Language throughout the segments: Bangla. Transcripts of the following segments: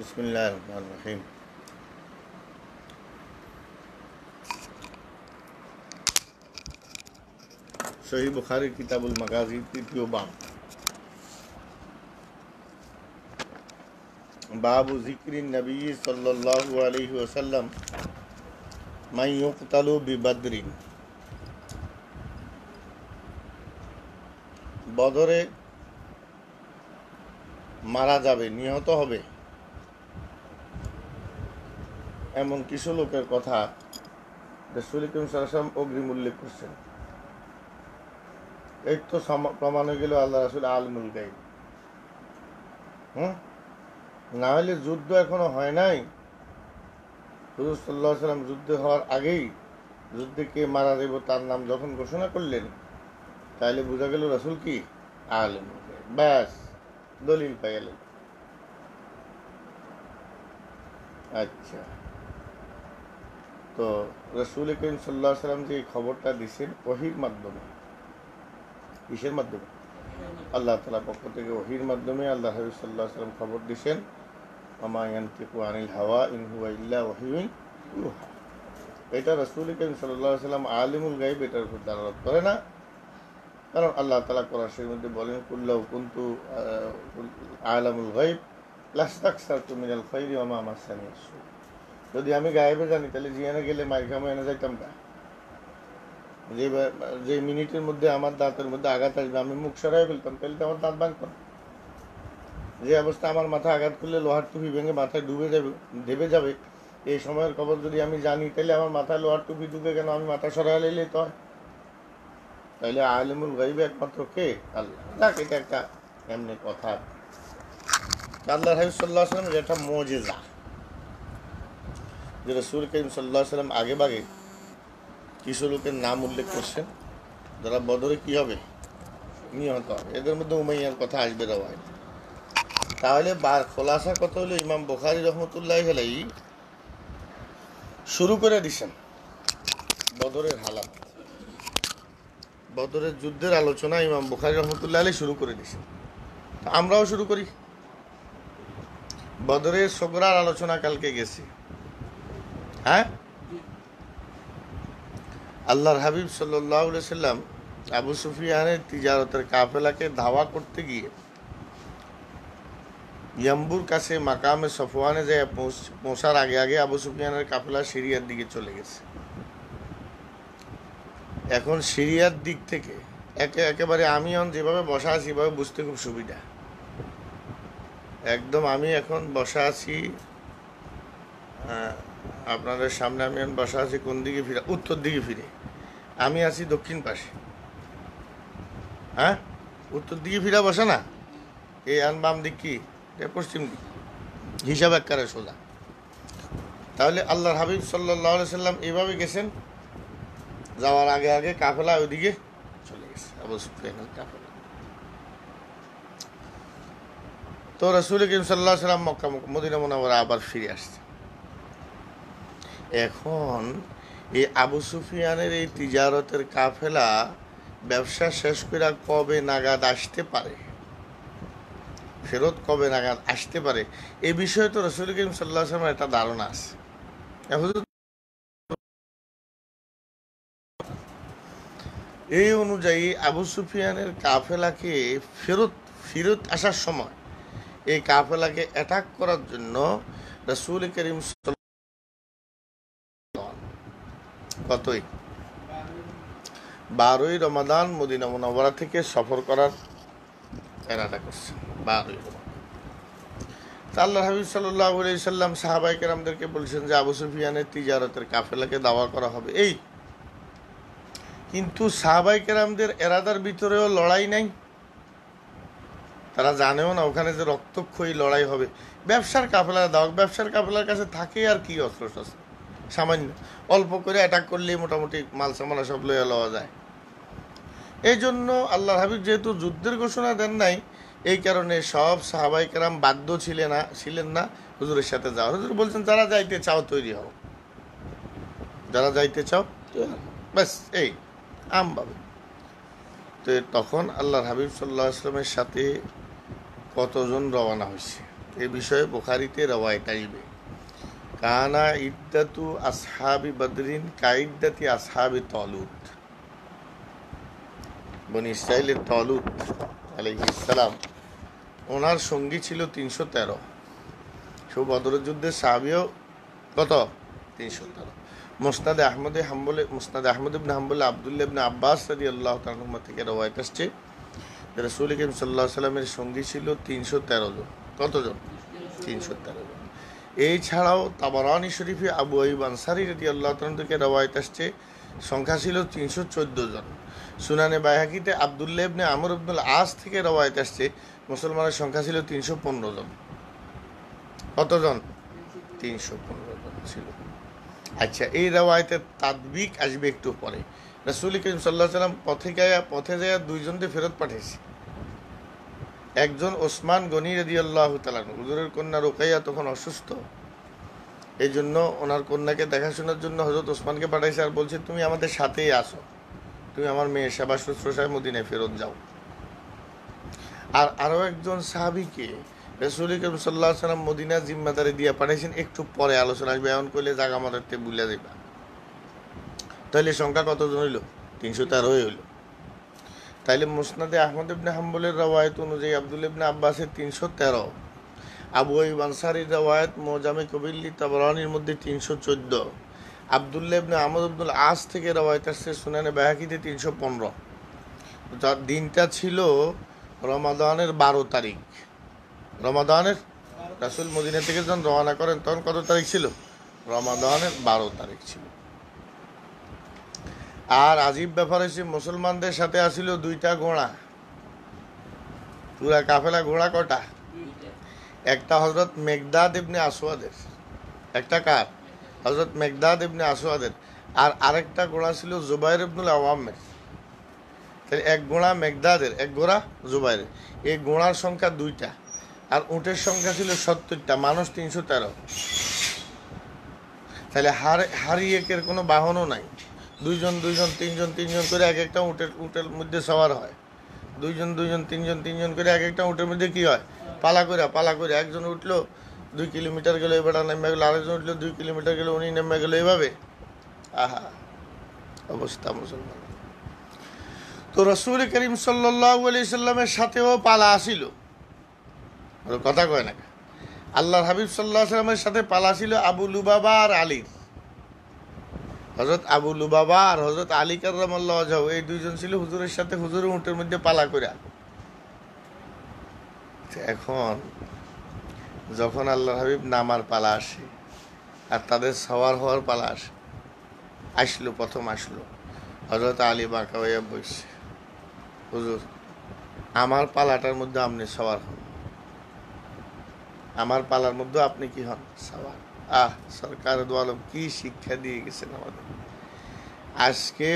বিসমিল্লাহির রহমানির রহিম। সহিহ বুখারী কিতাবুল মাগাজি তৃতীয় বাব। বাবু যিকরিন নবী সাল্লাল্লাহু আলাইহি ওয়াসাল্লাম মান ইউকতালু বিবদরিন। বদরে মারা যাবে, নিহত হবে এমন কিছু লোকের কথা রাসূল করিম সাল্লাল্লাহু আলাইহি ওয়াসাল্লাম অগ্রিম উল্লেখ করছেন। এই তো প্রমাণ হয়ে গেল আল্লাহ রাসূল আলিমুল গায়ব। না হলে যুদ্ধ এখনো হয় নাই, হুজুর সাল্লাল্লাহু আলাইহি ওয়াসাল্লাম যুদ্ধ হওয়ার আগেই যুদ্ধে কে মারা যাবে তার নাম যখন ঘোষণা করলেন, তাহলে বোঝা গেল রাসূল কি আলিমুল গায়ব। ব্যাস, দলিল পাই গেলেন। আচ্ছা, তো রাসূল করিম সাল্লাল্লাহু আলাইহি ওয়াসাল্লাম যে খবরটা দিয়েছেন ওহীর মাধ্যমে, কিসের মাধ্যমে? আল্লাহ তাআলার পক্ষ থেকে ওহীর মাধ্যমে আল্লাহ হাবিব সাল্লাল্লাহু আলাইহি ওয়াসাল্লাম খবর দিয়েছেন, ওমা ইয়ানতিকু আনিল হাওয়া ইন হুয়া ইল্লা ওয়াহয়ুন ইউহা। এটা রাসূল করিম সাল্লাল্লাহু আলাইহি ওয়াসাল্লাম আলিমুল গায়ব এটার উপর দালালত করে না, কারণ আল্লাহ তাআলা কোরআন শরীফের মধ্যে বলেন, কুল্লাহু কুনতু আলামুল গায়ব লাস্তাকসারতু মিনাল খায়রি ওয়া মা মাসানি সু। যদি আমি গায়েবে জানি তাহলে জিয়ানে গেলে মাইর খামে এনে যাইতাম না। যে মিনিটের মধ্যে আমার দাঁতের মধ্যে আঘাত আসবে আমি মুখ সরাই ফেলতাম, তাহলে তো আমার দাঁত ভাঙতাম। যে অবস্থা আমার মাথায় আঘাত করলে লোহার টুপি ভেঙে মাথায় ঢেবে যাবে, এই সময়ের খবর যদি আমি জানি তাহলে আমার মাথায় লোহার টুপি ঢুকে কেন, আমি মাথা সরাই লাইলে তো হয়। তাহলে আলিমুল গায়ব একমাত্র কে? আল্লাহ। যাক, এটা একটা এমনি কথা। আল্লাহ হাবিব সাল্লাল্লাহু আলাইহি ওয়াসাল্লামের একটা মুজিজা যে রাসূল করিম সাল্লাল্লাহু আলাইহি ওয়াসাল্লাম আগে ভাগে কিছু লোকের নাম উল্লেখ করছেন যারা বদরে কি হবে, নিহত হবে। এদের মধ্যে উমাইয়ার কথা আসবে রওয়ায়। তাহলে খোলাসা কথা হলো, ইমাম বুখারী রহমতুল্লাহি আলাইহি শুরু করে দিছেন বদরের হালাত, বদরের যুদ্ধের আলোচনা ইমাম বুখারী রহমতুল্লাহি আলাইহি শুরু করে দিছেন। আমরাও শুরু করি। বদরের সগরার আলোচনা কালকে গেছি। হ্যাঁ, আল্লাহর হাবিব সাল্লাল্লাহু আলাইহি সাল্লাম আবু সুফিয়ানের তিজারতের কাফেলাকে ধাওয়া করতে গিয়ে ইয়াম্বুর কাছে মাকামে সফওয়ানে যায় পৌঁছার আগে আগে আবু সুফিয়ানের কাফেলা সিরিয়ার দিকে চলে গেছে। এখন সিরিয়ার দিক থেকে একেবারে আমি যেভাবে বসা আছি এভাবে বুঝতে খুব সুবিধা। একদম আমি এখন বসা আছি, আপনাদের সামনে আমি এখন বসা আছি কোন দিকে ফিরে? উত্তর দিকে ফিরে। আমি আছি দক্ষিণ পাশে। হ্যাঁ, উত্তর দিকে ফিরা বসা না, এই বাম দিক কি পশ্চিম দিক, হিসাব একবারে সোজা। তাহলে আল্লাহর হাবিব সাল্লাল্লাহু আলাইহি সাল্লাম এইভাবে গেছেন, যাওয়ার আগে আগে কাফেলা ওইদিকে চলে গেছে, আবু সুফিয়ানের কাফেলা। তো রাসূল করিম সাল্লাল্লাহু আলাইহি সাল্লাম মক্কা মদিনা মুনাওয়ারা আবার ফিরে আসছে। এখন এই আবু সুফিয়ানের এই তিজারতের কাফেলা ব্যবসা শেষ করে কবে নাগাদ আসতে পারে, ফেরত কবে নাগাদ আসতে পারে, এই বিষয়ে তো রাসূল করিম সাল্লাল্লাহু আলাইহি ওয়াসাল্লামের একটা ধারণা আছে। এই অনুযায়ী আবু সুফিয়ানের কাফেলাকে ফেরত আসার সময় এই কাফেলাকে অ্যাটাক করার জন্য রাসূল করিম কতই 12ই রমাদান মদিনা মুনাওয়ারা থেকে সফর করার এরাদা করছে। 12ই রমাদান আল্লাহর হাবিব সাল্লাল্লাহু আলাইহি সাল্লাম সাহাবায়ে কেরামদেরকে বলছেন যে আবু সুফিয়ানের তিজারতের কাফেলাকে দাওয়া করা হবে। এই কিন্তু সাহাবায়ে কেরামদের এরাদার ভিতরেও লড়াই নাই, তারা জানেও না ওখানে যে রক্তক্ষয়ী লড়াই হবে। ব্যবসার কাফেলা দাও, ব্যবসার কাফেলার কাছে থাকে আর কি অস্ত্র শস্ত্র, সামান্য অল্প করে অ্যাটাক করলেই মোটামুটি মাল সামানা সব লইয়া লওয়া যায়। এই জন্য আল্লাহর হাবিব যেহেতু যুদ্ধের ঘোষণা দেন নাই, এই কারণে সব সাহাবায়ে কেরাম বাধ্য ছিলেন না হুজুরের সাথে যাওয়া। হুজুর বলছেন যারা যাইতে চাও তৈরি হও, যারা যাইতে চাও ব্যাস, এই আমভাবে। তো তখন আল্লাহর হাবিব সাল্লাল্লাহু আলাইহি ওয়াসাল্লামের সাথে কতজন রওনা হয়েছে? এ বিষয়ে বুখারীতে রওয়ায়াত আসবে কানা ইদ্দাতু আসহাবি বদরিন কাইদ্দাতি আসহাবি তালুত। বনি ইসরাইলের তালুত আলাইহিস সালাম, ওনার সঙ্গী ছিল 313। সব বদরের যুদ্ধের সাহাবীও কত? 313। মুসনাদ আহমদ ইবনে হাম্বল আব্দুল্লাহ ইবনে আব্বাস রাদিয়াল্লাহু তাআলা আনহু থেকে রওয়ায়াত আসছে, রাসূল করিম সাল্লাল্লাহু আলাইহি সাল্লামের সঙ্গী ছিল 313 জন। কতজন? 313 জন। এই ছাড়াও তাবারানী শরীফে আবু আইয়ুব আনসারী রাদিয়াল্লাহু তাআলা থেকে রওয়ায়াত আসছে, সংখ্যা ছিল 314 জন। সুনানে বাইহাকিতে আব্দুল্লাহ ইবনে আমর ইবনুল আস থেকে রওয়ায়াত আসছে, মুসলমানের সংখ্যা ছিল 315 জন। কতজন? 315 জন ছিল। আচ্ছা, এই রওয়ায়াতের তাদবিক আসবে একটু পরে। রাসূল করিম সাল্লাল্লাহু আলাইহি সাল্লাম পথে যায় দুইজনকে ফেরত পাঠিয়েছে। একজন ওসমান গনি রাদিয়াল্লাহু তাআলা, হুজুরের কন্যা রুকাইয়া তখন অসুস্থ, এই জন্য ওনার কন্যাকে দেখাশোনার জন্য হযরত ওসমানকে পাঠাইছে আর বলছে তুমি আমাদের সাথেই আসো, তুমি আমার মেয়ের সেবা শুশ্রূষায় মদিনায় ফেরত যাও। আর আরও একজন সাহাবীকে রাসূল করিম সাল্লাল্লাহু আলাইহি সাল্লাম মদিনা জিম্মাদারি দিয়ে পাঠাইছেন, একটু পরে আলোচনা আসবে, এমন করলে জায়গা মারাতে বুঝা যাইবা। তাইলে সংখ্যা কতজন হইল? 313 হইল। তাইলে মুসনাদে আহমদ ইবনে হাম্বলের রওয়ায়াত অনুযায়ী আব্দুল্লাহ ইবনে আব্বাসের 313, আবু আইয়ুব আনসারীর রওয়ায়াত মুজামে কবির তাবরানীর মধ্যে 314, আব্দুল্লাহ ইবনে আমর ইবনুল আস থেকে রওয়ায়াত আসছে সুনানে বাইহাকিতে 315। যার দিনটা ছিল রমাদানের 12 তারিখ। রমাদানের, রাসূল মদিনা থেকে যখন রওনা করেন তখন কত তারিখ ছিল? রমাদানের 12 তারিখ ছিল। আর আজীব ব্যাপার হচ্ছে মুসলমানদের সাথে আসিল 2টা ঘোড়া। পুরা কাফেলা ঘোড়া কটা? একটা হযরত মেগদাদ ইবনে আসওয়াদের, একটা কার? হযরত মেগদাদ ইবনে আসওয়াদের। আর আরেকটা ঘোড়া ছিল জুবাইর ইবনুল আওয়ামের। তাহলে এক ঘোড়া মেগদাদের, এক ঘোড়া জুবাইরের। এই ঘোড়ার সংখ্যা 2টা, আর উটের সংখ্যা ছিল 70টা, মানুষ 313। তাহলে হারি একের কোনো বাহনও নাই। দুইজন তিনজন করে এক একটা উটের মধ্যে সওয়ার হয়। দুইজন তিনজন করে এক একটা উটের মধ্যে কি হয়? পালা করে একজন উঠলো 2 কিলোমিটার গেল, এবার নেমে গেল, আরেকজন উঠলো 2 কিলোমিটার গেল, উনি নেমে গেল, এভাবে। আহা অবস্থা মুসলমান। তো রাসূল করিম সাল্লাল্লাহু আলাইহি সাল্লামের সাথেও পালা আসিল, কথা কয় না। আল্লাহর হাবিব সাল্লাল্লাহু আলাইহি সাল্লামের সাথে পালা ছিল আবু লুবাবা আর আলীর। হযরত আবু লুবাবা আর হযরত আলী কাররামাল্লাহু ওয়াজহু, এই দুইজন ছিল হুজুরের সাথে, হুজুরের উটের মধ্যে পালা করে। এখন যখন আল্লাহর হাবিব নামার পালা আসে আর তাদের সওয়ার হওয়ার পালা আসলো, প্রথম আসলো হযরত আলী বাঁকা হইয়া বসছে, হুজুর আমার পালাটার মধ্যে আপনি সওয়ার হন, আমার পালার মধ্যে আপনি কি হন? সওয়ার। সরকার দু আলম কি শিক্ষা দিয়ে গেছেন আমাদের। আজকে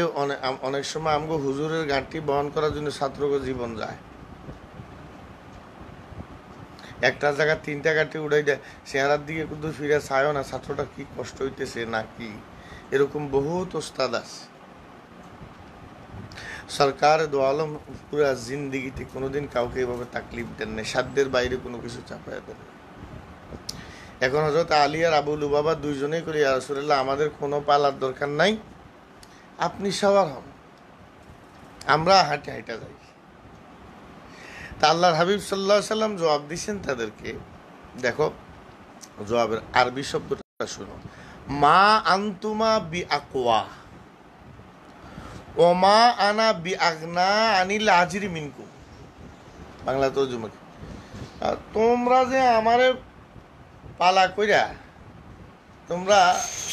অনেক সময় আমগো হুজুরের ঘাটতি বহন করার জন্য ছাত্রকে জীবন যায়। একটা জায়গা 3টা ঘাটতি উড়াই দেয়, চেহারার দিকে কিন্তু ফিরে চায়ও না ছাত্রটা কি কষ্ট হইতেছে না কি। এরকম বহুত ওস্তাদ আছে। সরকার দু আলম পুরা জিন্দিগিতে কোনোদিন কাউকে এভাবে তাকলিফ দেন না, সাধ্যের বাইরে কোনো কিছু চাপায় দেন না। এখন হযরত আলী আর আবু লুবাবা দুইজনেই করি, ইয়া রাসূলুল্লাহ আমাদের কোনো পালার দরকার নাই, আপনি সওয়ার হন, আমরা হাঁটে যাই। তা আল্লাহর হাবিব সাল্লাল্লাহু আলাইহি সাল্লাম জবাব দিচ্ছেন তাদেরকে। দেখো জবাবের আরবি শব্দটা শুনো, মা আনতুমা বি আকওয়া ওমা আনা বি আগনা আনিল আজরি মিনকুম। বাংলা তরজমা, তোমরা যে আমারে পালা কইরা তোমরা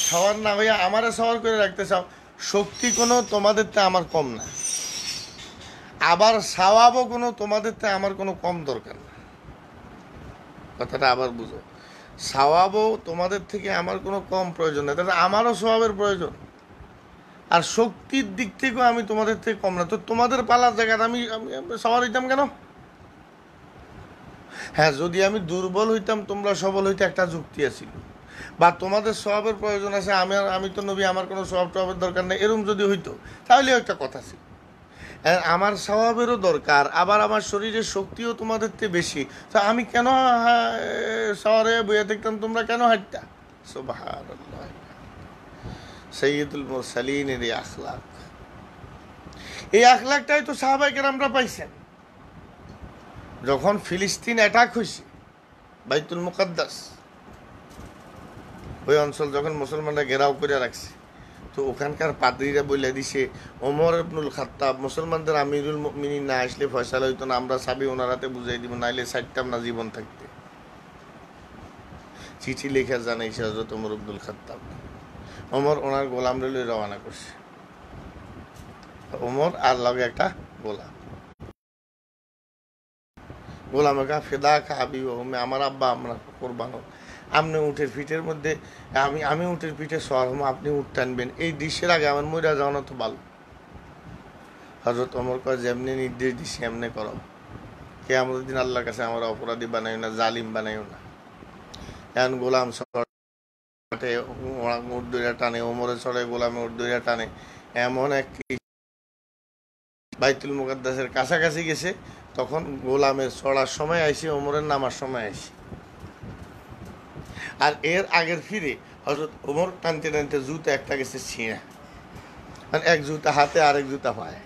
সওয়ার না হইয়া আমারে সওয়ার করে রাখতে চাও, শক্তি কোনো তোমাদের তে আমার কম না, আবার সওয়াবও কোনো তোমাদের তে আমার কোনো কম দরকার না। কথাটা আবার বুঝো, সওয়াবও তোমাদের থেকে আমার কোনো কম প্রয়োজন নেই, তাহলে আমারও সওয়াবের প্রয়োজন। আর শক্তির দিক থেকেও আমি তোমাদের থেকে কম না, তো তোমাদের পালার জায়গাটা আমি সওয়ার হইতাম কেন? হ্যাঁ, যদি আমি দুর্বল হইতাম তোমরা সবল হইতে একটা যুক্তি আছিল, বা তোমাদের সওয়াবের প্রয়োজন আছে, আমি তো নবী, আমার কোনো সওয়াব টওয়াবের দরকার নেই, এরকম যদি হইতো তাহলে একটা কথা ছিল। আমার স্বভাবেরও দরকার, আবার আমার শরীরের শক্তিও তোমাদের চেয়ে বেশি, তো আমি কেন শহরে বইয়া দেখতাম, তোমরা কেন হাঁটতা? সুবহানাল্লাহ। সাইয়্যিদুল মুরসালিনের এই আখলাক, এই আখলাকটাই তো সাহাবায়ে কেরামরা পাইছেন। যখন ফিলিস্তিন অ্যাটাক হয়েছে, বাইতুল মুকাদ্দাস ওই অঞ্চল যখন মুসলমানরা ঘেরাও করে রাখছে, তো ওখানকার পাদ্রীরা বলে দিছে, ওমর ইবনুল খাত্তাব মুসলমানদের আমিরুল মুমিনিন না আসলে ফয়সালা হইতো না, আমরা সাবি ওনার হাতে বুঝাই দিব, নাইলে ছাড়তাম না জীবন থাকতে। চিঠি লেখা জানাইছে হযরত ওমর ইবনুল খাত্তাব। ওমর ওনার গোলাম লইয়া রওনা করছে। ওমর আর লগে একটা গোলামের কা ফেদা খাবি ওমে, আমার আব্বা আমরা কোরবান হোক, আপনি উঠের পিঠের মধ্যে আমি উঠের পিঠে সর হম, আপনি উঠ টানবেন, এই দৃশ্যের আগে আমার মইরা যাওয়ানো তো ভালো। হযরত ওমর কয়, যেমনি নির্দেশ দিছি এমনি করো, কিয়ামতের দিন আল্লাহর কাছে আমার অপরাধী বানাইও না, জালিম বানাইও না। এখন গোলাম চড়ে উঠ দইরা টানে, ওমরে চড়ে গোলামে উঠ দইরা টানে, এমন এক বাইতুল মুকাদ্দাসের কাছাকাছি গেছে, তখন গোলামের চড়ার সময় আইসি, ওমরের নামার সময় আইসি। আর এর আগের ফিরে হযরত ওমর টানতে টানতে জুতা একটা গেছে ছিঁড়া, মানে এক জুতা হাতে আরেক জুতা পায়,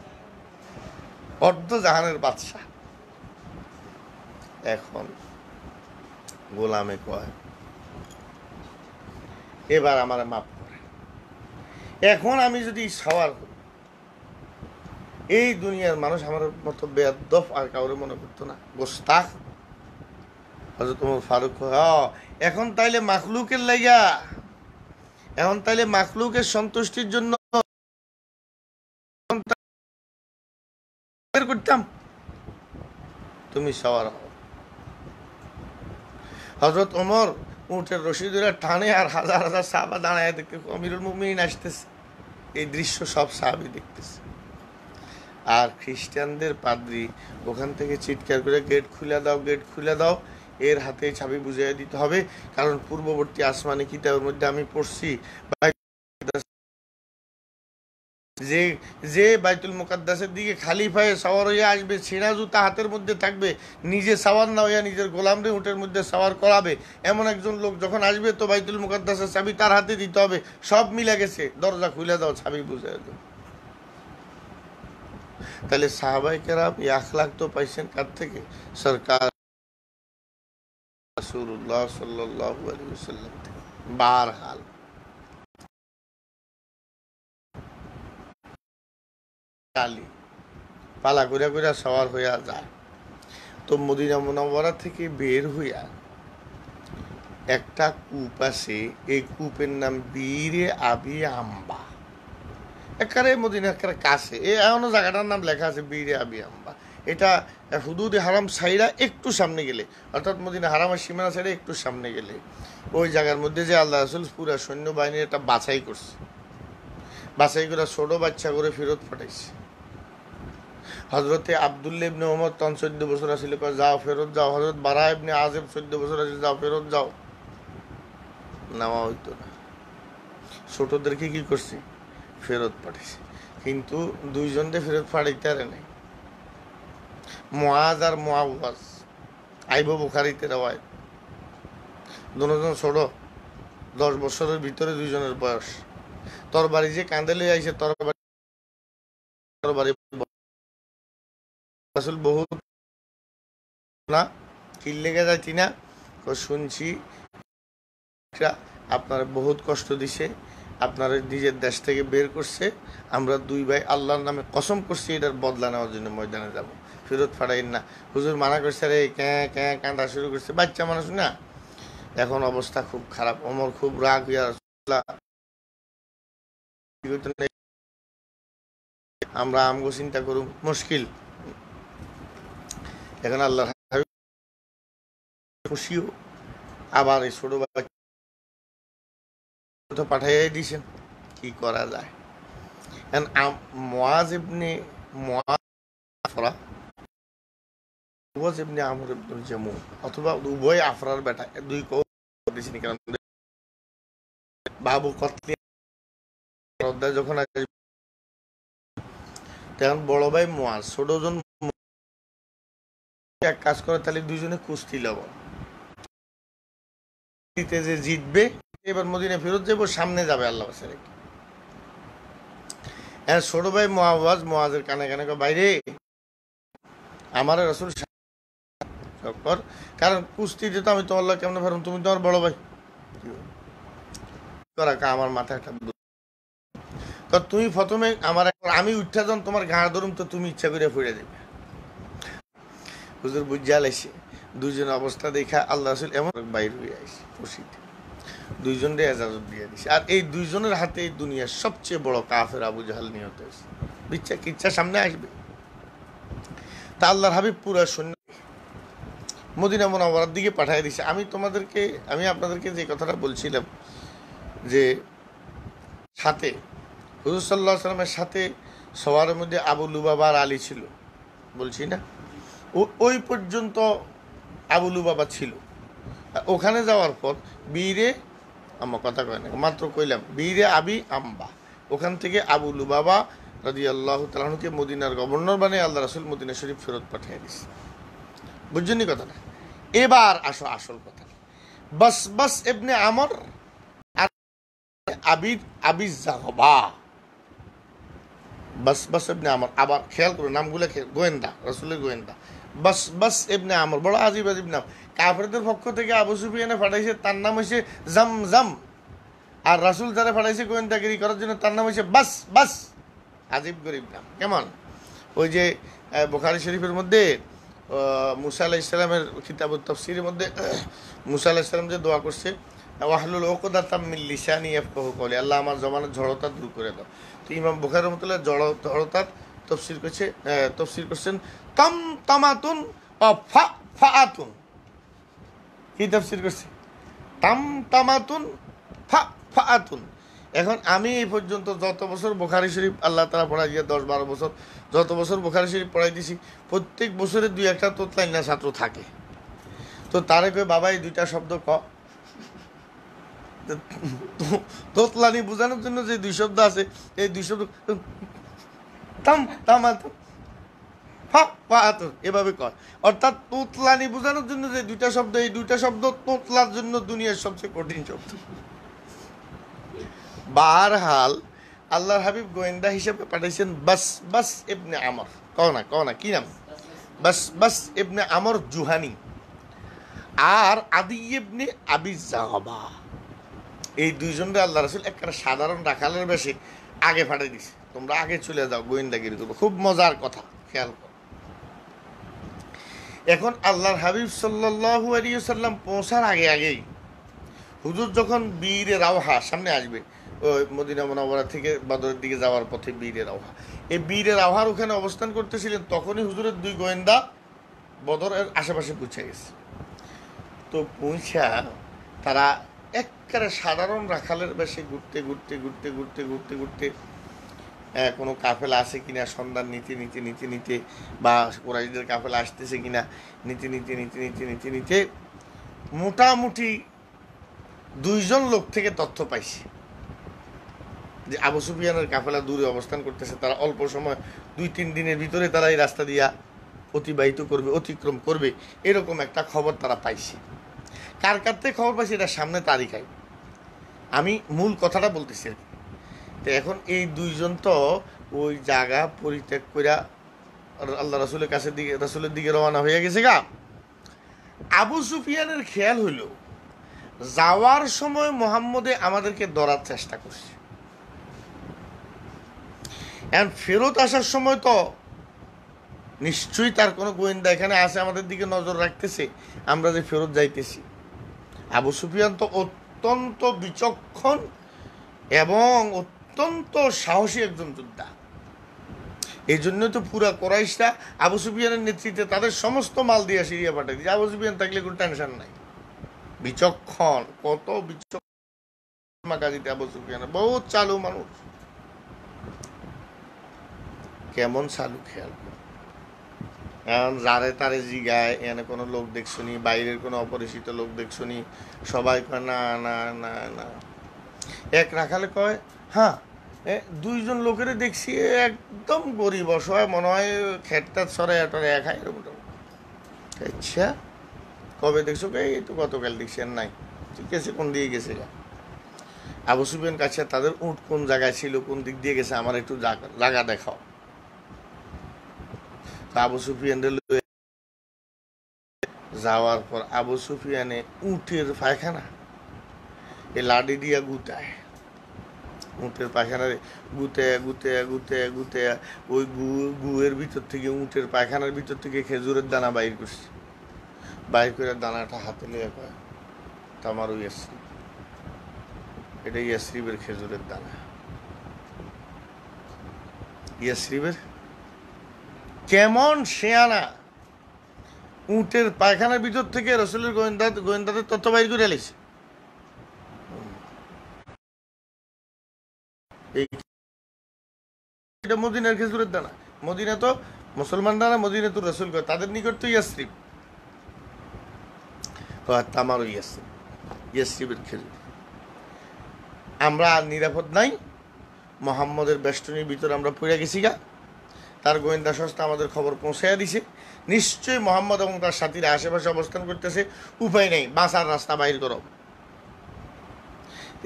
অর্ধ জাহানের বাদশা। এখন গোলামে কয়, এবার আমার মাফ করে, এখন আমি যদি সওয়ার করি, এই দুনিয়ার মানুষ আমার মতো বেয়াদব আর কাউরে মনে করতো না, গোস্তাখ। হযরত ওমর ফারুক, এখন তাইলে মাখলুকের লাইগা, এখন তাইলে মাখলুকের সন্তুষ্টির জন্য করতাম, তুমি সওয়ার হও। হযরত ওমর উঠের রশি ধরে টানে, আর হাজার হাজার সাহাবা দাঁড়ায় দেখতে, আমিরুল মুমিনিন আসতেছে, এই দৃশ্য সব সাহাবী দেখতেছে। আর খ্রিস্টানদের পাদ্রী ওখান থেকে চিৎকার করে, গেট খুলে দাও, গেট খুলে দাও, এর হাতে চাবি বুঝিয়ে দিতে হবে, কারণ পূর্ববর্তী আসমানি কিতাবের মধ্যে আমি পড়ছি, যে যে বাইতুল মুকাদ্দাসের দিকে খালি পায়ে সাওয়ার হইয়া আসবে, ছিঁড়া জুতা হাতের মধ্যে থাকবে, নিজে সাওয়ার না হইয়া নিজের গোলামরে উটের মধ্যে সাওয়ার করাবে, এমন একজন লোক যখন আসবে, তো বাইতুল মুকাদ্দাসের চাবি তার হাতে দিতে হবে। সব মিলে গেছে, দরজা খুলে দাও, চাবি বুঝিয়ে দাও। তাহলে সাহাবায়ে কেরাম এই আখলাক তো পাইছেন কার থেকে? সরকার রাসূলুল্লাহ সাল্লাল্লাহু আলাইহি ওয়াসাল্লাম থেকে। বারহাল কালি পালা কইরা কইরা সওয়ার হইয়া যায়, তো মদিনা মুনাওয়ারা থেকে বের হইয়া একটা কূপ আছে, এই কূপের নাম বীরে আবি আম্বা, একারে মদিনা একারে কাছে, এখনো জায়গাটার নাম লেখা আছে বীরে আবি আম্বা। এটা হুদুদে হারাম সাইরা একটু সামনে গেলে, অর্থাৎ মদিনা হারামের সীমানা সাইডে একটু সামনে গেলে, ওই জায়গার মধ্যে যে আল্লাহ রাসূল পুরা সৈন্যবাহিনীর একটা বাছাই করছে, বাছাই করে ছোট বাচ্চা করে ফেরত পাঠাইছে। হজরতে আব্দুল্লাহ ইবনে ওমর তখন 14 বছর আসিল, যাও ফেরত যাও। হজরত বারা ইবনে আযিব 14 বছর আসিল, যাও ফেরত যাও। নেওয়া হইতো না, ছোটদেরকে কি করছি, ফেরত পাঠাইছে। কিন্তু দুইজনকে ফেরত পাঠাইতে পারে নাই, মুআজ আর মুআওয়াজ, আইব বুখারীতে রওয়ায়াত, দুজন ছোট, 10 বছরের ভিতরে দুইজনের বয়স। তরবারি যে কাঁধে লই আইছে, তরবারি রাসূল বহুত না কি লেগে যাইতি না, শুনছি আপনার বহুত কষ্ট দিছে, আপনার নিজের দেশ থেকে বের করছে, আমরা দুই ভাই আল্লাহর নামে কসম করছি এটার বদলা নেওয়ার জন্য ময়দানে যাব, ফেরত ফাড়াইন না। হুজুর মানা করছে, রে ক্যাঁ ক্যাঁ কাঁদা শুরু করছে, বাচ্চা মানুষ না। এখন অবস্থা খুব খারাপ, ওমর খুব রাগ হইয়া, আমরা আমগো চিন্তা করুম মুশকিল। এখন আল্লাহ খুশিও, আবার এই ছোট বাচ্চা পাঠাইয়াই দিয়েছেন, কি করা যায়। মুআজ ইবনে আমর ইবনুল জামুহ, অথবা উভয় আফরার বেটা, দুই কওম দিছেন, কারণ বাবু কতলি অধ্যায় যখন তখন বড় ভাই মুয়াজ, ছোটজন এক কাজ করে, তাহলে দুইজনে কুস্তি লব, যে জিতবে এবার মদিনা ফেরত যাবো, সামনে যাবে আল্লাহ রেখে। হ্যাঁ, ছোট ভাই মুয়াজের কানে কানে বাইরে আমার রাসূল, কারণ কুস্তিতে তো আমি তোমার লোক কেমন পারলাম, তুমি তোমার বড় ভাই আমার মাথায় একটা, তো তুমি প্রথমে আমার, আমি উঠা যখন তোমার ঘাড় ধরুম, তো তুমি ইচ্ছা করে ফিরে দেবে। হুজুর বুঝা লাইছে, দুইজন অবস্থা দেখা আল্লাহ রাসূল এমন বাইর হয়ে আইছে, খুশিতে দুইজনরে এজাজত দিয়ে দিছে। আর এই দুইজনের হাতে এই দুনিয়ার সবচেয়ে বড় কাফের আবু জাহাল নিহত হয়েছে। কিচ্ছা সামনে আসবে। তা আল্লাহর হাবিব পুরা সৈন্য মদিনা মুনাওয়ারার দিকে পাঠিয়ে দিছে। আমি আপনাদেরকে যে কথাটা বলছিলাম, যে সাথে হুজুর সাল্লাল্লাহু আলাইহি ওয়াসাল্লামের সাথে সবার মধ্যে আবু লুবাবা আর আলী ছিল, বলছি না, ওই পর্যন্ত আবু লুবাবা ছিল। ওখানে যাওয়ার পর বীরে, আমার কথা কয় না, মাত্র কইলাম বীরে আবি আম্বা, ওখান থেকে আবু লুবাবা রাদিয়াল্লাহু তাআলা আনহুকে মদিনার গভর্নর বানিয়ে আল্লাহ রাসূল মদিনা শরীফ ফেরত পাঠিয়ে দিছে। বুঝছেন নি কথাটা? এবার আসো আসল কথা। বাস ইবনে আমর আর আবি জাগবা, বাস ইবনে আমর, আবার খেয়াল করো নামগুলো, গোয়েন্দা, রাসূলের গোয়েন্দা। বাস ইবনে আমর বড় আজিব নাম। কাফেরদের পক্ষ থেকে আবু সুফিয়ানে পাঠাইছে, তার নাম হয়েছে জামজাম। আর রাসূল যারা পাঠাইছে গোয়েন্দাগিরি করার জন্য, তার নাম হয়েছে বাস। আজিব গরিব নাম। কেমন? ওই যে বুখারী শরীফের মধ্যে মুসা আলাইহিস সালামের কিতাবুত তাফসীরের মধ্যে মুসা আলাইহিস সালাম যে দোয়া করছে, ওয়াহলুল উকদাতাম মিন লিসানি ইয়াফকাহু কওলি, আল্লাহ আমার জবানের জড়তা দূর করে দাও। তো ইমাম বুখারী রাহমাতুল্লাহ জড়তার তফসির করছেন তামাতুন ও ফাআতুন। কি তফসির করছে? তামাতুন ফাআতুন। এখন আমি এই পর্যন্ত যত বছর বুখারী শরীফ আল্লাহ তাআলা পড়াই দিয়ে, 10-12 বছর যত বছর বুখারী শরীফ পড়াই দিছি, প্রত্যেক বছরে 2-1টা তোতলাইনা ছাত্র থাকে। তো তারে কই, বাবা এই 2টা শব্দ ক। তোতলানি বোঝানোর জন্য যে 2 শব্দ আছে, এই 2 শব্দ তামাতুন ফাআতুন এভাবে কয়। অর্থাৎ তোতলানি বোঝানোর জন্য যে 2টা শব্দ, এই 2টা শব্দ তোতলার জন্য দুনিয়ার সবচেয়ে কঠিন শব্দ। বারহাল আল্লাহর হাবিব গোয়েন্দা হিসেবে পাঠাইছেন বাস ইবনে আমর। কও না কি নাম? বাস ইবনে আমর জুহানি আর আদি ইবনে আবি জাগবা, এই দুইজনরে আল্লাহ রাসূল একটা সাধারণ রাখালের বেশে আগে পাঠিয়ে দিছে, তোমরা আগে চলে যাও, গোয়েন্দাগিরি করবো। খুব মজার কথা, খেয়াল করো। এখন আল্লাহর হাবিব সাল্লাল্লাহু আলাইহি ওয়াসাল্লাম পৌঁছার আগেই হুজুর যখন বীরে রাওহা সামনে আসবে, ওই মদিনা মুনাওয়ারা থেকে বদরের দিকে যাওয়ার পথে বীরে রাওহা, এই বীরে রাওহার ওখানে অবস্থান করতেছিলেন, তখনই হুজুরের 2 গোয়েন্দা বদরের আশেপাশে পৌঁছে গেছে। তো পৌঁছা তারা একেবারে সাধারণ রাখালের বেশে ঘুরতে কোনো কাফেলা আছে কিনা সন্ধান নিতে, বা কুরাইশদের কাফেলা আসতেছে কিনা নিতে মোটামুটি 2 জন লোক থেকে তথ্য পাইছে যে আবু সুফিয়ানের কাফেলা দূরে অবস্থান করতেছে। তারা অল্প সময় 2-3 দিনের ভিতরে তারা এই রাস্তা দিয়া অতিক্রম করবে, এরকম একটা খবর তারা পাইছে। কার থেকে খবর পাইছে এটা সামনে তারিখায়, আমি মূল কথাটা বলতেছি। তো এখন এই 2 জন তো ওই জায়গা পরিত্যাগ করে আল্লাহ রাসূলের দিকে রওনা হয়ে গেছে গা। আবু সুফিয়ানের খেয়াল হইল, যাওয়ার সময় মুহাম্মদে আমাদেরকে ধরার চেষ্টা করছে, এখন ফেরত আসার সময় তো নিশ্চয়ই তার কোনো গোয়েন্দা এখানে আছে, আমাদের দিকে নজর রাখতেছে, আমরা যে ফেরত যাইতেছি। আবু সুফিয়ান তো অত্যন্ত বিচক্ষণ এবং অত্যন্ত সাহসী একজন যোদ্ধা। এই জন্যই তো পুরা কুরাইশরা আবু সুফিয়ানের নেতৃত্বে তাদের সমস্ত মাল দিয়ে সিরিয়া পাঠিয়ে দিয়েছে। আবু সুফিয়ান থাকলে কোনো টেনশন নাই, বিচক্ষণ, কত বিচক্ষণ কাজিতে আবু সুফিয়ান, বহুত চালু মানুষ। কেমন চালু খেয়াল, এখন যারে তারে জিগায়, এখানে কোনো লোক দেখছনি, বাইরের কোনো অপরিচিত লোক দেখছনি, সবাই কয় না। এক রাখালে কয়, হ্যাঁ দুইজন লোকের দেখছি একদম গরিব অসহায়, মনে হয় খেটটা ছড়াই টরে খায় এরকম। আচ্ছা কবে দেখছো? এই তো গতকাল দেখছি। আর নাই, ঠিক আছে, কোন দিকে গেছে? আবু সুফিয়ান কাছে তাদের উট কোন জায়গায় ছিল, কোন দিক দিয়ে গেছে, আমার একটু জায়গা দেখাও। আবু সুফিয়ান যাওয়ার পর আবু সুফিয়ানে উটের পায়খানা এই লাডি দিয়া গুতায়, উটের পায়খানা গুতে গুতে গুতে গুতে ওই গুয়ের ভিতর থেকে, উটের পায়খানার ভিতর থেকে খেজুরের দানা বাইর করছে। বাইর করে দানাটা হাতে নিয়ে কয় তামার ওই ইয়াসরিব, এটা ইয়াসরিবের খেজুরের দানা। ইয়াসরিবের কেমন শেয়ানা! উটের পায়খানার ভিতর থেকে রসুলের গোয়েন্দাদের তথ্য বাইর করে এলিস। এটা মদিনার খেজুরের দানা। মদিনা তো মুসলমানরা না, মদিনা তো রসুল করে, তাদের নিকট তো ইয়াসরিব। তামারও ইয়াসরিব, ইয়াসরিবের খেজুর। আমরা আর নিরাপদ নাই, মোহাম্মদের বেষ্টনীর ভিতরে আমরা পড়ে গেছি গা। তার গোয়েন্দা সংস্থা আমাদের খবর পৌঁছাইয়া দিছে, নিশ্চয়ই মোহাম্মদ এবং তার সাথীরা আশেপাশে অবস্থান করতেছে, উপায় নেই, বাঁচার রাস্তা বাইর করো।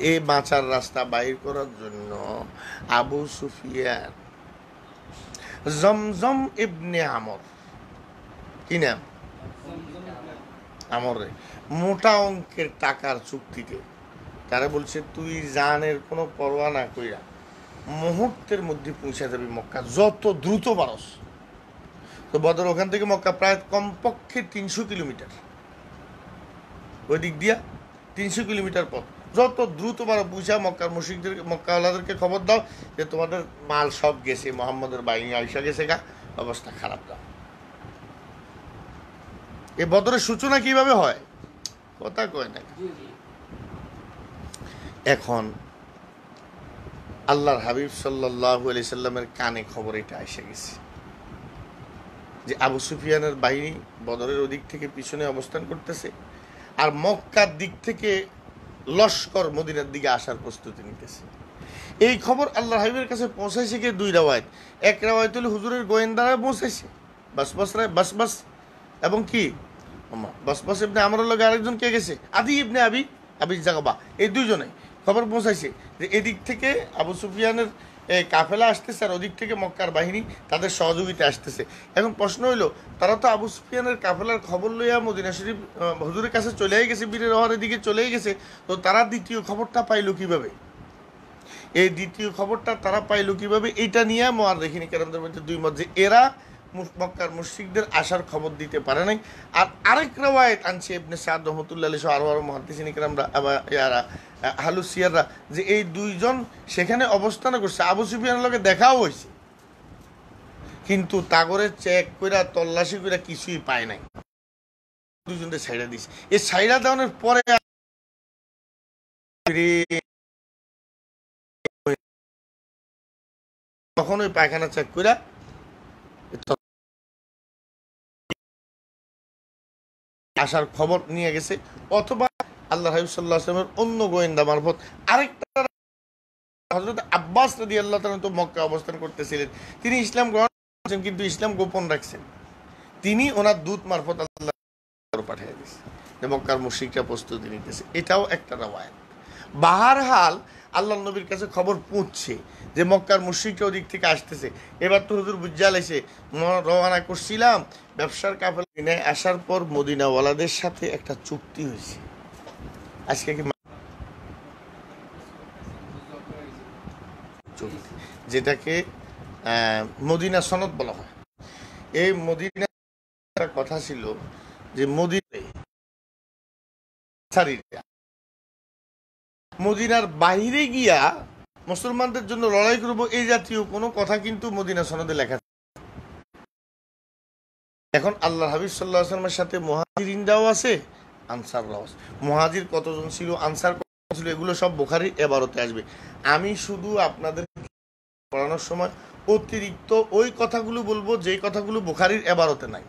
এই বাঁচার রাস্তা বাইর করার জন্য আবু সুফিয়ান জমজম ইবনে আমর, কি নাম, আমর, মোটা অঙ্কের টাকার চুক্তিতে তারা বলছে তুই জানের কোনো পরোয়া না কইরা মুহূর্তের মধ্যে পৌঁছে যাবি মক্কা, যত দ্রুত পারস। তো বদর ওখান থেকে মক্কা প্রায় কমপক্ষে 300 কিলোমিটার, ওই দিক দিয়া 300 কিলোমিটার পথ। যত দ্রুত পারো পৌঁছা মক্কার মুশরিকদের, মক্কাওয়ালাদেরকে খবর দাও যে তোমাদের মাল সব গেছে, মোহাম্মদের বাহিনী আইসা গেছে গা, অবস্থা খারাপ। দাও। এই বদরের সূচনা কিভাবে হয় কথা কয় না। এখন আল্লাহর হাবিব সাল্লাল্লাহু আলাইহি সাল্লামের কানে খবর এটা এসে গেছে যে আবু সুফিয়ানের বাহিনী বদরের ওদিক থেকে পিছনে অবস্থান করতেছে, আর মক্কার দিক থেকে লস্কর মদিনার দিকে আসার প্রস্তুতি নিতেছে। এই খবর আল্লাহর হাবিবের কাছে পৌঁছাইছে কি দুই রাওয়ায়াত। এক রাওয়ায়াত হলো হুজুরের গোয়েন্দারা পৌঁছাইছে, বাস এবং কি বাস ইবনে আমর লগে আরেকজন কে গেছে, আদি ইবনে আবি জাগবা, এই দুইজনে খবর পৌঁছাইছে যে এদিক থেকে আবু সুফিয়ানের কাফেলা আসতেছে, আর ওদিক থেকে মক্কার বাহিনী তাদের সহযোগিতা আসতেছে। এখন প্রশ্ন হইল, তারা তো আবু সুফিয়ানের কাফেলার খবর লইয়া মদিনা শরীফ হুজুরের কাছে চলেই গেছে, বীরের রওয়ারের দিকে চলেই গেছে, তো তারা দ্বিতীয় খবরটা পাইলো কিভাবে? এই দ্বিতীয় খবরটা তারা পাইলো কিভাবে, এইটা নিয়ে মুআররিখিন কেরামদের মধ্যে দুই মত, যে এরা মক্কার মুশরিকদের আসার খবর দিতে পারে নাই। আর আরেক রাওয়ায়াত আনছে ইবনে সাদ রাহমাতুল্লাহ আলাইহি আরো মুহাদ্দিসিন কেরামরা হালুসিয়াররা, যে এই দুইজন সেখানে অবস্থান করছে, আবু সুফিয়ানের লগে দেখাও হয়েছে, কিন্তু তাগরে চেক কইরা তল্লাশি কইরা কিছুই পায় নাই, দুইজনকে ছাইড়া দিছে। এই ছাইড়া দেওয়ানোর পরে তখন ওই পায়খানা চেক কইরা আসার খবর নিয়ে গেছে, অথবা আল্লাহ হাবিব সাল্লাল্লাহু আলাইহি ওয়াসাল্লামের অন্য গোয়েন্দা মারফত আরেকটা হযরত আব্বাস রাদিয়াল্লাহু তাআলা তো মক্কা অবস্থান করতেছিলেন, তিনি ইসলাম গ্রহণ করেছেন কিন্তু ইসলাম গোপন রাখছেন, তিনি ওনার দূত মারফত আল্লাহ পাঠিয়ে দিয়েছে যে মক্কার মুশরিকরা প্রস্তুতি নিতেছে। এটাও একটা রাওয়ায়াত। বাহারহাল আল্লাহর নবীর কাছে খবর পৌঁছছে যে মক্কার মুশরিকরা ওদিক থেকে আসতেছে। এবার তো হুজুর বুঝাল এসে রওনা করছিলাম ব্যবসার কাফেলা, আসার পর মদিনাওয়ালাদের সাথে একটা চুক্তি হয়েছে। আজকে কি চুক্তি, যেটাকে মদিনা সনদ বলা হয়। এই মদিনা কথা ছিল যে মদিনার বাইরে গিয়া মুসলমানদের জন্য লড়াই করবো, এই জাতীয় কোনো কথা কিন্তু মদিনা সনদে লেখা। এখন আল্লাহ হাবিব সাল্লাল্লাহু আলাইহি ওয়াসাল্লামের সাথে মুহাজিরিনরাও আছে, আনসাররাও আছে। মুহাজির কতজন ছিল, আনসার কতজন ছিল, এগুলো সব বুখারীর এবারতে আসবে। আমি শুধু আপনাদের পড়ানোর সময় অতিরিক্ত ওই কথাগুলো বলবো যে কথাগুলো বুখারীর এবারতে নাই।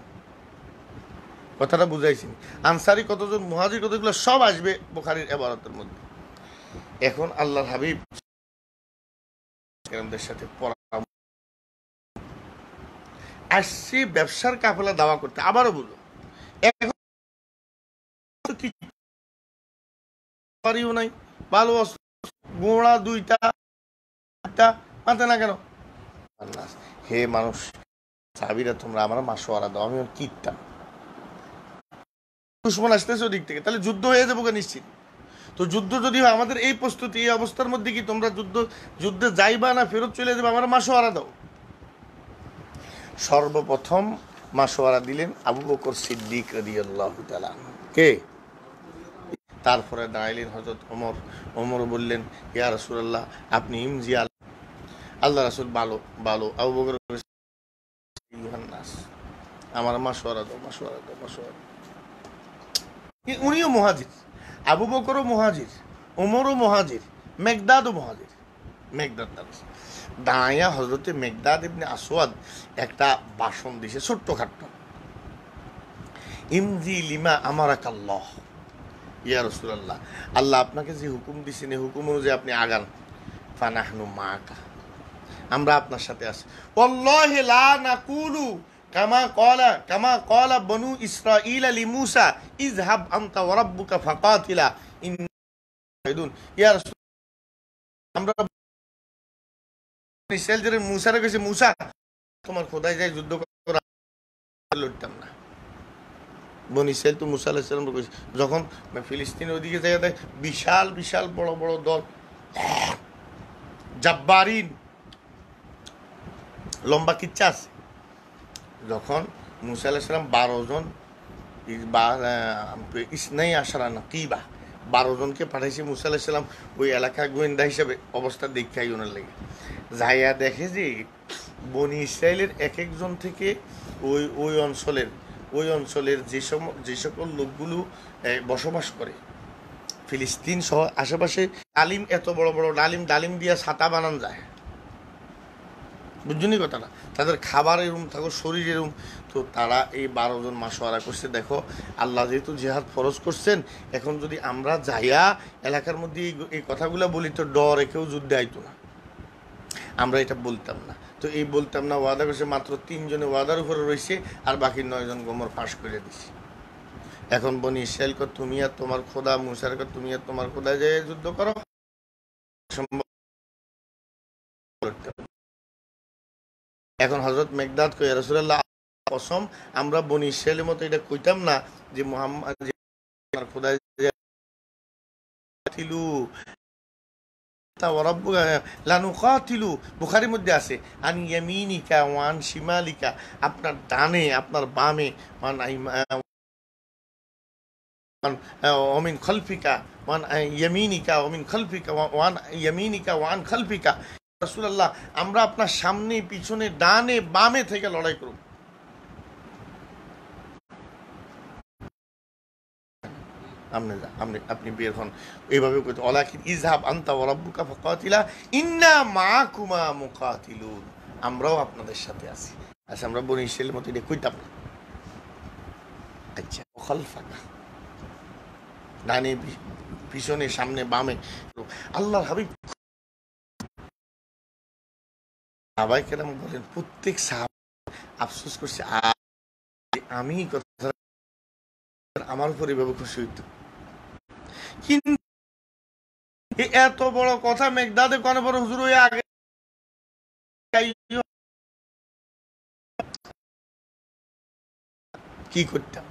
কথাটা বুঝাইছি? আনসারি কতজন, মুহাজির কতগুলো, সব আসবে বুখারীর এবারতের মধ্যে। এখন আল্লাহর হাবিব এরকমদের সাথে আসছি ব্যবসার কাফেলা দাওয়া করতে। আবারও বলবো, এখন পারিও নাই, ভালো গোড়া দুইটা মাথা না কেন? হে মানুষ, সাহাবীরা তোমরা আমার মাসোয়ারা দাও, আমি কিনতাম। দুশমন আসতেছে ওদিক থেকে, তাহলে যুদ্ধ হয়ে যাবো নিশ্চিত। তো যুদ্ধ যদি হয়, আমাদের এই প্রস্তুতি, এই অবস্থার মধ্যে কি তোমরা যুদ্ধে যাইবা না ফেরত চলে যাবে? আমার মাসোয়ারা দাও। সর্বপ্রথম মাসোয়ারা দিলেন আবু বকর সিদ্দিক রাদিয়াল্লাহু তাআলা। কে? তারপরে দাঁড়াইলেন হযরত ওমর। ওমর বললেন, ইয়া রাসূলুল্লাহ, আপনি ইমজি। আল্লাহ রাসূল, ভালো ভালো। আবু বকর, আমার মাসোয়ারা দাও, মাসোয়ারা দাও, মাসোয়ারা। উনিও মুহাজির, আবু বকরও মুহাজির, ওমরও মুহাজির, মেকদাদও মুহাজির। মেকদাদ দাঁড়াইয়া হযরতে মেকদাদ ইবনে আসওয়াদ একটা ভাষণ দিছে ছোট্টখাট্ট। ইমজি লিমা আমারাকাল্লাহ, ইয়া রাসূলুল্লাহ, আল্লাহ আপনাকে যে হুকুম দিছেন এই হুকুম অনুযায়ী আপনি আগান। ফানাহনু মাকা, আমরা আপনার সাথে আছি। ওয়াল্লাহি লা নাকুলু কামা ক্বালা বনু ইসরাঈল লিমূসা ইযহাব আনতা ওয়া রাব্বুকা ফাকাতিলা ইন্না। ইয়া রাসূল, আমরা ইসরাঈলের মূসারে কইছে, মূসা তোমার খোদাই যায় যুদ্ধ করা, লড়তাম না। বনি ইসরাঈল তো মূসা আলাইহিস সালাম কইছে, যখন ফিলিস্তিনের ওদিকে যায় দেয় বিশাল বিশাল বড় বড় দল, জাব্বারিন, লম্বা কিচ্ছা আছে। যখন মূসা আলাইহিস সালাম 12 জন ইসনাই আশারা নাকিবা 12 জনকে পাঠাইছে মূসা আলাইহিস সালাম ওই এলাকা গোয়েন্দা হিসেবে অবস্থা দেখাই ওনার লেগে। যাইয়া দেখে যে বনি ইসরায়েলের এক একজন থেকে ওই অঞ্চলের যে সকল লোকগুলো বসবাস করে ফিলিস্তিন সহ আশেপাশে, ডালিম, এত বড় বড় ডালিম দিয়া ছাতা বানান যায়, বুঝছনি কথাটা? তাদের খাবার এরম থাকো, শরীর এরম। তো তারা এই 12 জন মাসোয়ারা করছে, দেখো আল্লাহ যেহেতু জিহাদ ফরজ করছেন, এখন যদি আমরা যাইয়া এলাকার মধ্যে এই কথাগুলো বলি তো ডরে কেউ যুদ্ধে আইতো না, আমরা এটা বলতাম না। তো এই বলতাম না ওয়াদা করছে, মাত্র 3 জনে ওয়াদার উপরে রয়েছে, আর বাকি 9 জন গোমর ফাঁস করে দিছে। এখন বনি ইসরাইল কর তুমি আর তোমার খোদা, মুসার কর তুমি আর তোমার খোদা যায় যুদ্ধ করো। এখন হযরত মেকদাদ কই, রাসূলুল্লাহ কসম, আমরা বনি ইসরাইলের মতো এটা কইতাম না যে মুহাম্মদ খোদা তিলু বুখারীর মধ্যে আছে, আন ইয়ামিনিকা ওয়ান শিমালিকা, আপনার ডানে আপনার বামে, ওমিন খলফিকা ওয়ান ইয়ামিনিকা, ওমিন খলফিকা ওয়ান ইয়ামিনিকা ওয়ান খলফিকা। রাসূলুল্লাহ, আমরা আপনার সামনে পিছনে ডানে বামে থেকে লড়াই করব। আপনি বের হন, এইভাবে কইতে, ওয়ালাকিন ইযহাব আনতা ওয়া রাব্বুকা ফাকাতিলা ইন্না মাআকুমা মুকাতিলুন, আমরাও আপনাদের সাথে আছি। আচ্ছা, আমরা বনি ইসরাইলের মতো এটা কইতাম না। আচ্ছা, খালফাকা, ডানে পিছনে সামনে বামে। আল্লাহর হাবিব সাহাবায়ে কেরাম বলেন, প্রত্যেক সাহাবা আফসোস করছে, আমি কথা আমার উপর এভাবে খুশি হইত। কিন্তু এত বড় কথা মেঘদাদে কনে বড় হুজুর হয়ে আগে কি করতাম।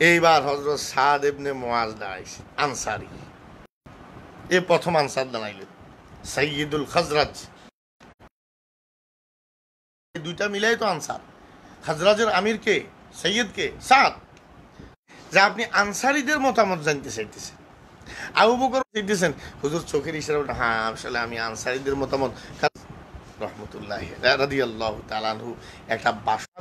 এইবার হযরত সাদ ইবনে মুআজ দাঁড়াইছে, আনসারী, এ প্রথম আনসার দাঁড়াইলেন, সাইয়্যিদুল খাজরাজ, দুইটা মিলাই তো আনসার। খাজরাজের আমির কে? সৈয়দ কে? সাদ। যা আপনি আনসারীদের মতামত জানতে চাইতেছেন, আবু বকর চাইতেছেন, হুজুর চোখের ইশারা, হ্যাঁ আসলে আমি আনসারীদের মতামত। রহমতুল্লাহ রাদিয়াল্লাহু তাআলা আনহু একটা বাসা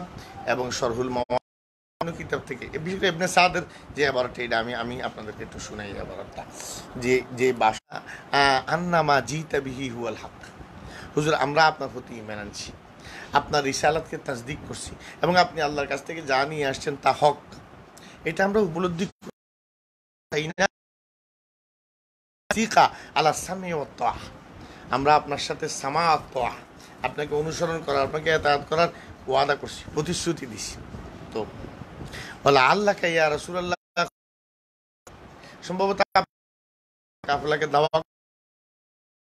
এবং শরহুল মাওয়ানি কিতাব থেকে, বিশেষ করে ইবনে সাদের যে ইবারতটা, এটা আমি আপনাদেরকে একটু শুনাই ইবারতটা, যে বাসা, আন্নামা জিতা বিহি হুয়াল হক, হুজুর আমরা আপনার প্রতি ঈমান আনছি, আপনার রিসালাতকে তাসদিক করছি, এবং আপনি আল্লাহর কাছ থেকে যা নিয়ে আসছেন তা হক, এটা আমরা উপলব্ধি করি না। সিকা আলা সামি ওয়া তাআহ, আমরা আপনার সাথে সামাআত তোয়া, আপনাকে অনুসরণ করার, আপনাকে ইতাআত করার ওয়াদা করছি, প্রতিশ্রুতি দিছি। তো বলে আল্লাহ ইয়া রাসূলুল্লাহ, সম্ভবত কাফেলাকে দাওয়া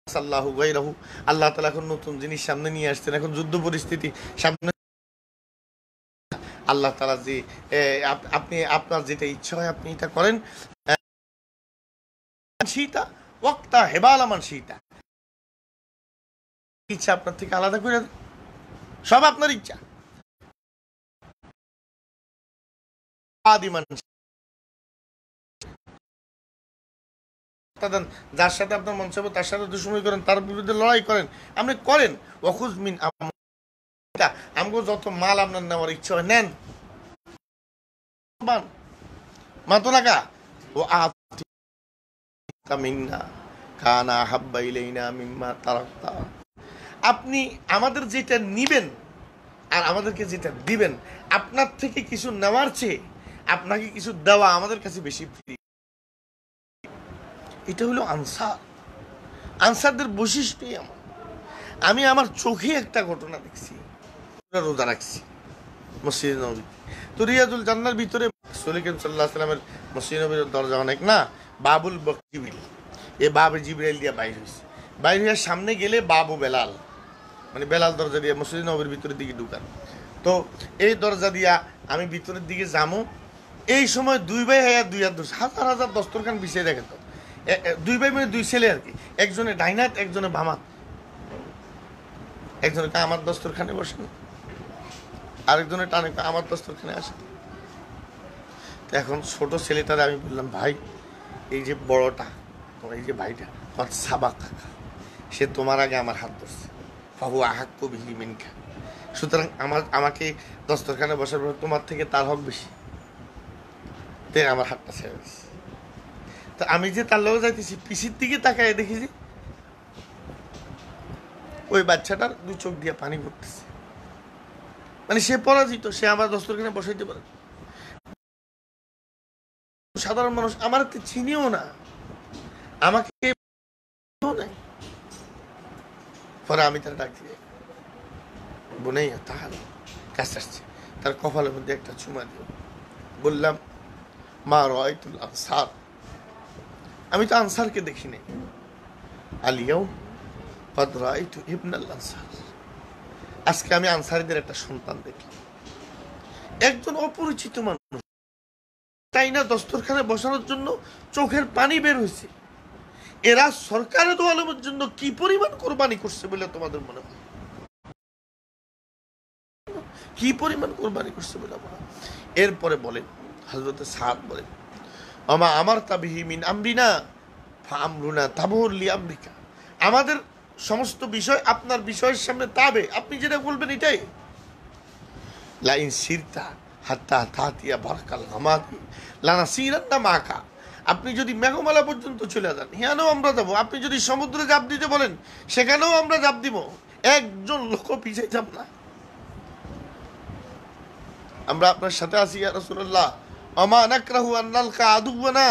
সাল্লাহু গায়রাহু, আল্লাহ তাআলা এখন নতুন জিনিস সামনে নিয়ে আসছেন, এখন যুদ্ধ পরিস্থিতি সামনে। আল্লাহ তাআলা যে আপনি আপনার যেটা ইচ্ছা হয় আপনি এটা করেন, সীতা ওয়াক্তা হেবালামান সীতা, ইচ্ছা আপনার থেকে আলাদা করে দেন, সব আপনার ইচ্ছা। আদিমান, যার সাথে আপনার মন চাইবে তার সাথে দুশমনি করেন, তার বিরুদ্ধে লড়াই করেন, আপনি করেন। ওয়াখুজ মিন আমগো যত মাল আপনার নেওয়ার ইচ্ছা হয় নেন, মাতো লাগা ও মিন্না কানা হাব্বা ইলাইনা মিম্মা তারাকতা। আপনি আমাদের যেটা নিবেন আর আমাদেরকে যেটা দিবেন, আপনার থেকে কিছু নেওয়ার চেয়ে আপনাকে কিছু দেওয়া আমাদের কাছে বেশি প্রিয়। এটা হলো আনসার, আনসারদের বৈশিষ্ট্যই এমন। আমি আমার চোখে একটা ঘটনা দেখছি, রোজা রাখছি মসজিদ নবী, তো রিয়াজুল জান্নার ভিতরে রাসূল সাল্লাল্লাহু আলাইহি ওয়াসাল্লামের মসজিদ নবীর দরজা অনেক না, বাবুল জিবরিল, এ বাবে জিবরাইল দিয়া বাইর হয়েছে, বাইর হয়ে সামনে গেলে বাবু বেলাল, মানে বেলাল দরজা দিয়ে মসজিদ নবীর ভিতরের দিকে ঢুকান। তো এই দরজা দিয়া আমি ভিতরের দিকে যাবো, এই সময় দুই ভাই হ্যাঁ দুই হাত ধরছে, হাজার হাজার দস্তরখান বিছিয়ে দেখে। তো দুই ভাই মানে দুই ছেলে আর কি, একজনে ডাইনাত একজনে বামাত, একজনে আমার দস্তরখানে বসেন, আরেকজনে টানে আমার দস্তরখানে আসে। তো এখন ছোট ছেলেটারে আমি বললাম, ভাই এই যে বড়টা তোমার, এই যে ভাইটা তোমার সাবাক কাকা, সে তোমার আগে আমার হাত ধরছে, বাবু আহাক কবিহি মিনকা, সুতরাং আমাকে দস্তরখানে বসার পর তোমার থেকে তার হক বেশি, তাই আমার হাতটা ছেড়ে দিচ্ছে। তো আমি যে তার লোক যাইতেছি, পিসির দিকে তাকায় দেখেছি ওই বাচ্চাটার দুই চোখ দিয়ে পানি পড়তেছে, মানে সে পরাজিত, সে আমার দস্তরখানে বসাইতে পারে। সাধারণ মানুষ আমার চিনিও না, আমাকে নাই। পরে আমি তার ডাক দিয়ে বোনেই তাহার কাছে আসছে, তার কপালের মধ্যে একটা চুমা দিও, বললাম মা রাআইতুল আনসার, আমি তো আনসারকে দেখি নাই, আলিয়াও কদ রাআইতু ইবনাল আনসার, আজকে আমি আনসারীদের একটা সন্তান দেখলাম। একজন অপরিচিত মানুষ তাই না দস্তরখানে বসানোর জন্য চোখের পানি বের হয়েছে। এরা সরকারে দো আলমের জন্য কি পরিমাণ কোরবানি করছে বলে তোমাদের মনে হয়? কি পরিমাণ কোরবানি করছে বলে মনে হয়? এরপরে বলেন হযরত সাদ বলেন, আমা আমার তাবিহি মিন আমরিনা ফাআমরুনা তাবুর লিআমরিকা, আমাদের সমস্ত বিষয় আপনার বিষয়ের সামনে তাবে, আপনি যেটা বলবেন এটাই। লাইন সিরতা হাত্তা তাতিয়া বারকাল গামাদি লানাসিরান্না মাকা, আপনি যদি মেঘমালা পর্যন্ত চলে যান সেখানেও আমরা যাবো, আপনি যদি সমুদ্রে ঝাঁপ দিতে বলেন সেখানেও আমরা ঝাঁপ দিব, একজন লোক পিছিয়ে যাব না, আমরা আপনার সাথে আছি ইয়া রাসূলুল্লাহ। আমা নাকরাহু আন নালকা আদুওয়ানা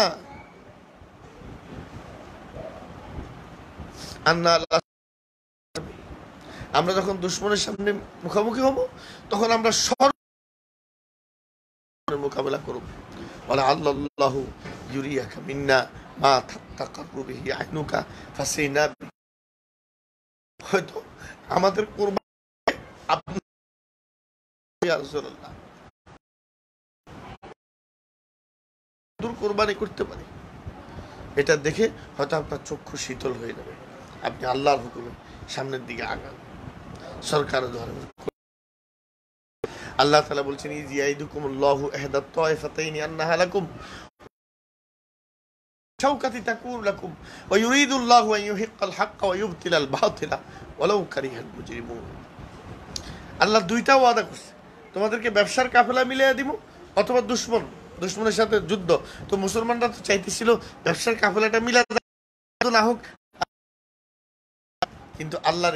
আন্না, আমরা যখন দুশমনের সামনে মুখোমুখি হব তখন আমরা মোকাবেলা করব। ওয়ালা আল্লাহু ইউরিয়াকা মিন্না মা তাকাররু বিহি আইনুকা ফাসিনা, হয়তো আমাদের কুরবানি আপনি ইয়া রাসূলুল্লাহ দূর কুরবানি করতে পারি, এটা দেখে হয়তো আপনার চক্ষু শীতল হয়ে যাবে, আপনি আল্লাহর হুকুমে সামনের দিকে আগান। সরকার ধর্মের আল্লাহ তাআলা বলছেন, ইয়াইদুকুমুল্লাহু ইহদাত তায়ফাতাইনি আন্নাহা লাকুম শাওকাতি তাকুন লাকুম ওয়া ইউরিদুল্লাহু আন ইউহিক্কাল হাক্কা ওয়া ইউবতিলাল বাতিলা ওয়ালাউ কারিহাল মুজরিমুন। আল্লাহ দুইটা ওয়াদা করছে, তোমাদেরকে ব্যবসার কাফেলা মিলিয়ে দিব অথবা দুশমনের সাথে যুদ্ধ। তো মুসলমানরা তো চাইতেছিল ব্যবসার কাফেলাটা মিলা না হোক, কিন্তু আল্লাহর